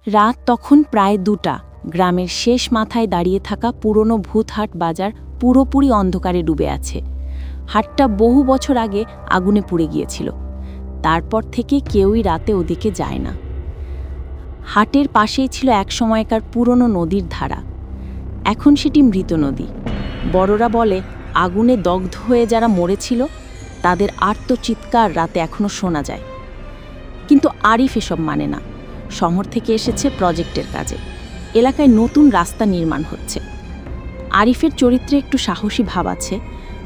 রাত তখন প্রায় 2টা। গ্রামের শেষ মাথায় দাঁড়িয়ে থাকা পুরনো ভূতহাট বাজার পুরোপুরি অন্ধকারে ডুবে আছে। হাটটা বহু বছর আগে আগুনে পুড়ে গিয়েছিল। তারপর থেকে কেউই রাতে ওদিকে যায় না। হাটের পাশেই ছিল এক সময়কার পুরনো নদীর ধারা। এখন সেটি মৃত নদী। বড়রা বলে আগুনে দগ্ধ হয়ে যারা মরেছিল তাদের আর্তচিৎকার রাতে এখনো শোনা যায়। কিন্তু আরিফ এসব মানে না। শহর থেকে এসেছে প্রজেক্টের কাজে। এলাকায় নতুন রাস্তা নির্মাণ হচ্ছে। আরিফের চরিত্রে একটু সাহসী ভাব আছে,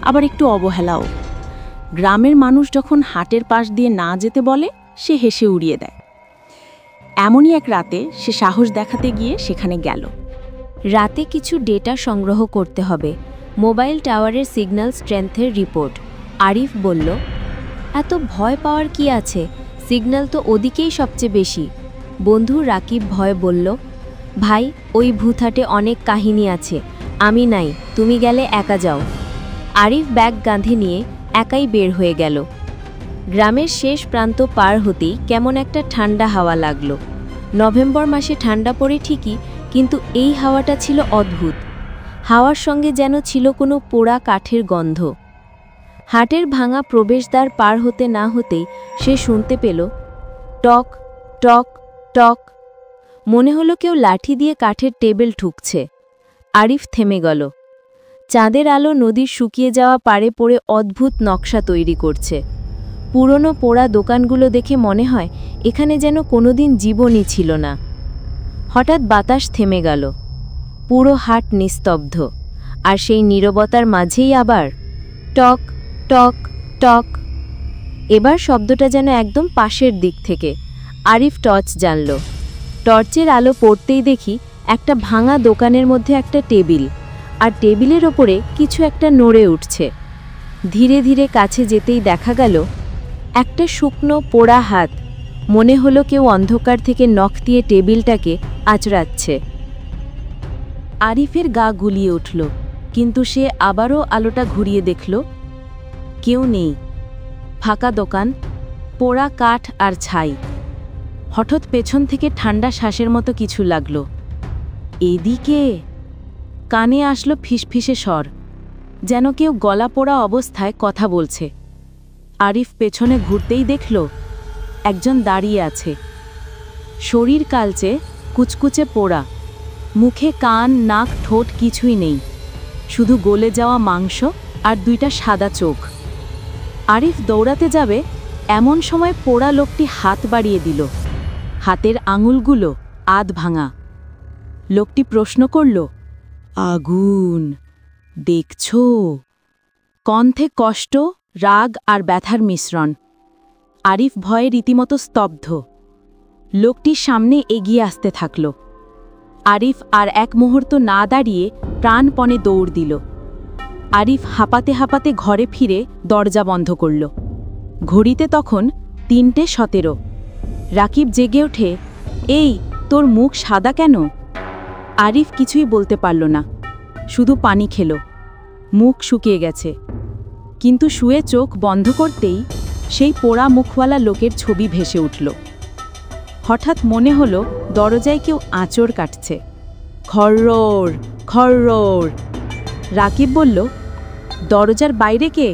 আবার একটু অবহেলাও। গ্রামের মানুষ যখন হাটের পাশ দিয়ে না যেতে বলে সে হেসে উড়িয়ে দেয়। এমনই এক রাতে সে সাহস দেখাতে গিয়ে সেখানে গেল। রাতে কিছু ডেটা সংগ্রহ করতে হবে। মোবাইল টাওয়ারের সিগন্যাল স্ট্রেংথের রিপোর্ট। আরিফ বলল, এত ভয় পাওয়ার কি আছে, সিগন্যাল তো ওদিকেই সবচেয়ে বেশি। বন্ধু রাকিব ভয় বলল, ভাই ওই ভূতহাটে অনেক কাহিনী আছে, আমি নাই, তুমি গেলে একা যাও। আরিফ ব্যাগ কাঁধে নিয়ে একাই বের হয়ে গেল। গ্রামের শেষ প্রান্ত পার হতেই কেমন একটা ঠান্ডা হাওয়া লাগলো। নভেম্বর মাসে ঠান্ডা পড়ে ঠিকই, কিন্তু এই হাওয়াটা ছিল অদ্ভুত। হাওয়ার সঙ্গে যেন ছিল কোনো পোড়া কাঠের গন্ধ। হাটের ভাঙা প্রবেশদ্বার পার হতে না হতেই সে শুনতে পেল টক টক টক। মনে হলো কেউ লাঠি দিয়ে কাঠের টেবিল ঠুকছে। আরিফ থেমে গেল। চাঁদের আলো নদীর শুকিয়ে যাওয়া পাড়ে পড়ে অদ্ভুত নকশা তৈরি করছে। পুরনো পোড়া দোকানগুলো দেখে মনে হয় এখানে যেন কোনোদিন জীবনই ছিল না। হঠাৎ বাতাস থেমে গেল। পুরো হাট নিস্তব্ধ। আর সেই নীরবতার মাঝেই আবার টক টক টক। এবার শব্দটা যেন একদম পাশের দিক থেকে। আরিফ টর্চ জানল। টর্চের আলো পড়তেই দেখি একটা ভাঙা দোকানের মধ্যে একটা টেবিল, আর টেবিলের ওপরে কিছু একটা নড়ে উঠছে। ধীরে ধীরে কাছে যেতেই দেখা গেল একটা শুকনো পোড়া হাত। মনে হলো কেউ অন্ধকার থেকে নখ দিয়ে টেবিলটাকে আঁচড়াচ্ছে। আরিফের গা গুলিয়ে উঠল, কিন্তু সে আবারও আলোটা ঘুরিয়ে দেখল কেউ নেই। ফাঁকা দোকান, পোড়া কাঠ আর ছাই। হঠাৎ পেছন থেকে ঠান্ডা শ্বাসের মতো কিছু লাগল। এদিকে কানে আসলো ফিসফিসে স্বর, যেন কেউ গলা পোড়া অবস্থায় কথা বলছে। আরিফ পেছনে ঘুরতেই দেখল একজন দাঁড়িয়ে আছে। শরীর কালচে, কুচকুচে পোড়া, মুখে কান নাক ঠোঁট কিছুই নেই, শুধু গলে যাওয়া মাংস আর 2টা সাদা চোখ। আরিফ দৌড়াতে যাবে এমন সময় পোড়া লোকটি হাত বাড়িয়ে দিল। হাতের আঙুলগুলো আধ ভাঙা। লোকটি প্রশ্ন করল, আগুন দেখছো? কণ্ঠে কষ্ট, রাগ আর ব্যথার মিশ্রণ। আরিফ ভয়ে রীতিমতো স্তব্ধ। লোকটির সামনে এগিয়ে আসতে থাকল। আরিফ আর এক মুহূর্ত না দাঁড়িয়ে প্রাণপণে দৌড় দিল। আরিফ হাঁপাতে হাঁপাতে ঘরে ফিরে দরজা বন্ধ করল। ঘড়িতে তখন 3:17। রাকিব জেগে ওঠে, এই তোর মুখ সাদা কেন? আরিফ কিছুই বলতে পারল না, শুধু পানি খেল। মুখ শুকিয়ে গেছে, কিন্তু শুয়ে চোখ বন্ধ করতেই সেই পোড়া মুখওয়ালা লোকের ছবি ভেসে উঠল। হঠাৎ মনে হলো দরজায় কেউ আঁচড় কাটছে। খরর খরর। রাকিব বলল, দরজার বাইরে কে?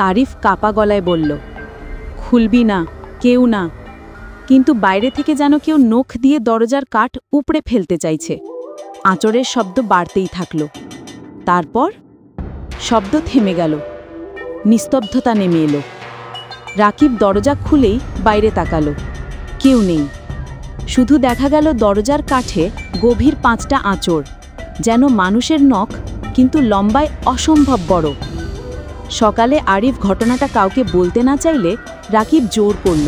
আরিফ কাপা গলায় বলল, খুলবি না, কেউ না। কিন্তু বাইরে থেকে যেন কেউ নখ দিয়ে দরজার কাঠ উপড়ে ফেলতে চাইছে। আঁচড়ের শব্দ বাড়তেই থাকল। তারপর শব্দ থেমে গেল। নিস্তব্ধতা নেমে এলো। রাকিব দরজা খুলেই বাইরে তাকালো। কেউ নেই। শুধু দেখা গেল দরজার কাঠে গভীর 5টা আঁচড়, যেন মানুষের নখ, কিন্তু লম্বায় অসম্ভব বড়। সকালে আরিফ ঘটনাটা কাউকে বলতে না চাইলে রাকিব জোর করল।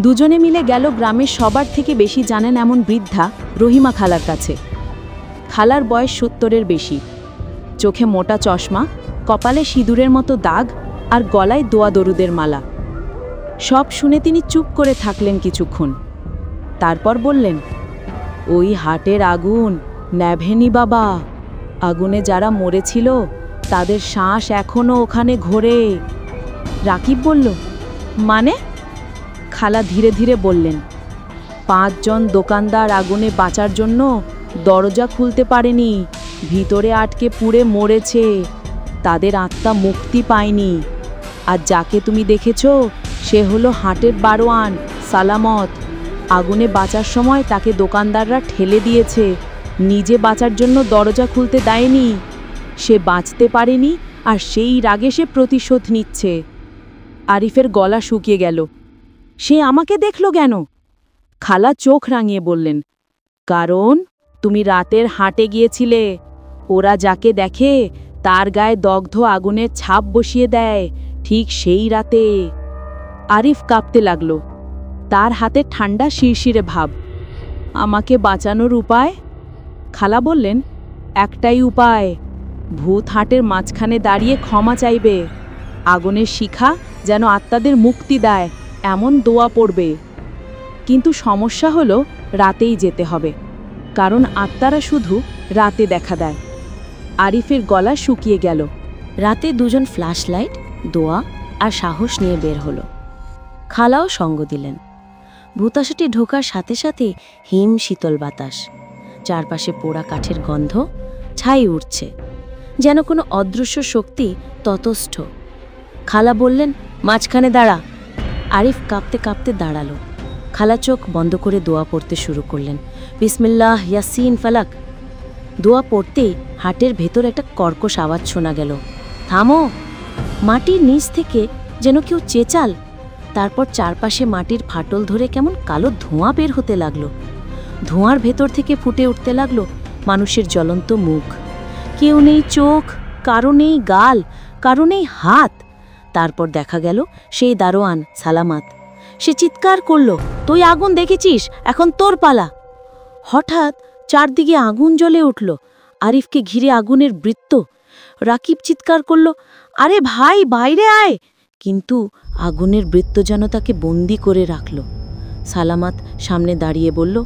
দুজনে মিলে গেল গ্রামের সবার থেকে বেশি জানেন এমন বৃদ্ধা রহিমা খালার কাছে। খালার বয়স 70-এর বেশি। চোখে মোটা চশমা, কপালে সিঁদুরের মতো দাগ আর গলায় দোয়া দরুদের মালা। সব শুনে তিনি চুপ করে থাকলেন কিছুক্ষণ। তারপর বললেন, ওই হাটের আগুন নেভেনি বাবা। আগুনে যারা মরেছিল তাদের শ্বাস এখনো ওখানে ঘোরে। রাকিব বলল, মানে? খালা ধীরে ধীরে বললেন, 5 জন দোকানদার আগুনে বাঁচার জন্য দরজা খুলতে পারেনি, ভিতরে আটকে পুড়ে মরেছে। তাদের আত্মা মুক্তি পায়নি। আর যাকে তুমি দেখেছ সে হলো হাটের বারোয়ান সালামত। আগুনে বাঁচার সময় তাকে দোকানদাররা ঠেলে দিয়েছে, নিজে বাঁচার জন্য দরজা খুলতে দেয়নি। সে বাঁচতে পারেনি আর সেই রাগে সে প্রতিশোধ নিচ্ছে। আরিফের গলা শুকিয়ে গেল। সে আমাকে দেখল কেন? খালা চোখ রাঙিয়ে বললেন, কারণ তুমি রাতের হাটে গিয়েছিলে। ওরা যাকে দেখে তার গায়ে দগ্ধ আগুনের ছাপ বসিয়ে দেয়, ঠিক সেই রাতে। আরিফ কাঁপতে লাগল, তার হাতে ঠান্ডা শিরশিরে ভাব। আমাকে বাঁচানোর উপায়? খালা বললেন, একটাই উপায়, ভূত হাটের মাঝখানে দাঁড়িয়ে ক্ষমা চাইবে। আগুনের শিখা যেন আত্মাদের মুক্তি দেয় এমন দোয়া পড়বে। কিন্তু সমস্যা হলো রাতেই যেতে হবে, কারণ আত্মারা শুধু রাতে দেখা দেয়। আরিফের গলা শুকিয়ে গেল। রাতে দুজন ফ্ল্যাশলাইট, দোয়া আর সাহস নিয়ে বের হলো। খালাও সঙ্গ দিলেন। ভূতাশাটি ঢোকার সাথে সাথে হিম শীতল বাতাস, চারপাশে পোড়া কাঠের গন্ধ, ছাই উঠছে, যেন কোনো অদৃশ্য শক্তি ততস্থ। খালা বললেন, মাঝখানে দাঁড়া। আরিফ কাঁপতে কাঁপতে দাঁড়ালো। খালা চোখ বন্ধ করে দোয়া পড়তে শুরু করলেন, বিসমিল্লাহ ইয়াসিন ফালাক। দোয়া পড়তেই হাটের ভেতর একটা কর্কশ আওয়াজ শোনা গেল, থামো। মাটির নিচ থেকে যেন কেউ চেঁচাল। তারপর চারপাশে মাটির ফাটল ধরে কেমন কালো ধোঁয়া বের হতে লাগলো। ধোঁয়ার ভেতর থেকে ফুটে উঠতে লাগলো মানুষের জ্বলন্ত মুখ। কেউ নেই চোখ, কারো নেই গাল, কারো নেই হাত। তারপর দেখা গেল সেই দারোয়ান সালামাত। সে চিৎকার করল, তুই আগুন দেখেছিস, এখন তোর পালা। হঠাৎ চারদিকে আগুন জ্বলে উঠল, আরিফকে ঘিরে আগুনের বৃত্ত। রাকিব চিৎকার করল, আরে ভাই বাইরে আয়। কিন্তু আগুনের বৃত্ত যেন তাকে বন্দি করে রাখল। সালামাত সামনে দাঁড়িয়ে বলল,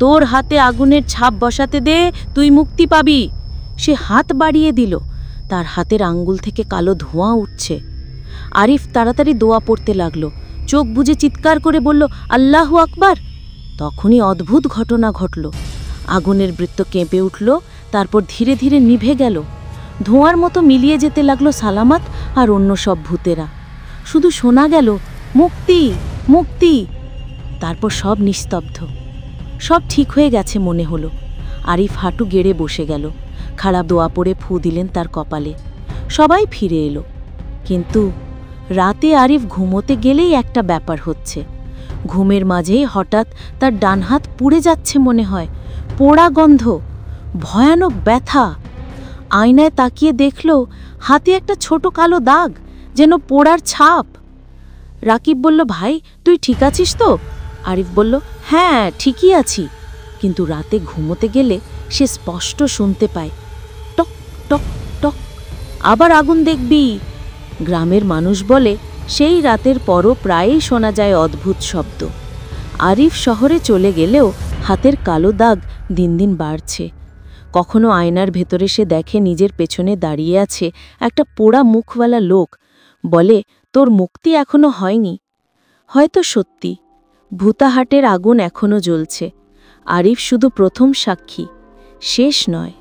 তোর হাতে আগুনের ছাপ বসাতে দে, তুই মুক্তি পাবি। সে হাত বাড়িয়ে দিল, তার হাতের আঙ্গুল থেকে কালো ধোঁয়া উঠছে। আরিফ তাড়াতাড়ি দোয়া পড়তে লাগলো, চোখ বুজে চিৎকার করে বলল, আল্লাহু আকবার। তখনই অদ্ভুত ঘটনা ঘটল। আগুনের বৃত্ত কেঁপে উঠল, তারপর ধীরে ধীরে নিভে গেল। ধোঁয়ার মতো মিলিয়ে যেতে লাগলো সালামাত আর অন্য সব ভূতেরা। শুধু শোনা গেল, মুক্তি মুক্তি। তারপর সব নিস্তব্ধ। সব ঠিক হয়ে গেছে মনে হলো। আরিফ হাঁটু গেড়ে বসে গেল। খারাপ দোয়া পড়ে ফু দিলেন তার কপালে। সবাই ফিরে এলো। কিন্তু রাতে আরিফ ঘুমোতে গেলেই একটা ব্যাপার হচ্ছে। ঘুমের মাঝেই হঠাৎ তার ডান হাত পুড়ে যাচ্ছে মনে হয়, পোড়া গন্ধ, ভয়ানক ব্যথা। আয়নায় তাকিয়ে দেখল হাতে একটা ছোট কালো দাগ, যেন পোড়ার ছাপ। রাকিব বলল, ভাই তুই ঠিক আছিস তো? আরিফ বলল, হ্যাঁ ঠিকই আছি। কিন্তু রাতে ঘুমোতে গেলে সে স্পষ্ট শুনতে পায়, টক টক টক, আবার আগুন দেখবি। গ্রামের মানুষ বলে সেই রাতের পরও প্রায়ই শোনা যায় অদ্ভুত শব্দ। আরিফ শহরে চলে গেলেও হাতের কালো দাগ দিন দিন বাড়ছে। কখনো আয়নার ভেতরে সে দেখে নিজের পেছনে দাঁড়িয়ে আছে একটা পোড়া মুখওয়ালা লোক। বলে, তোর মুক্তি এখনো হয়নি। হয়তো সত্যি, ভূতাহাটের আগুন এখনো জ্বলছে। আরিফ শুধু প্রথম সাক্ষী, শেষ নয়।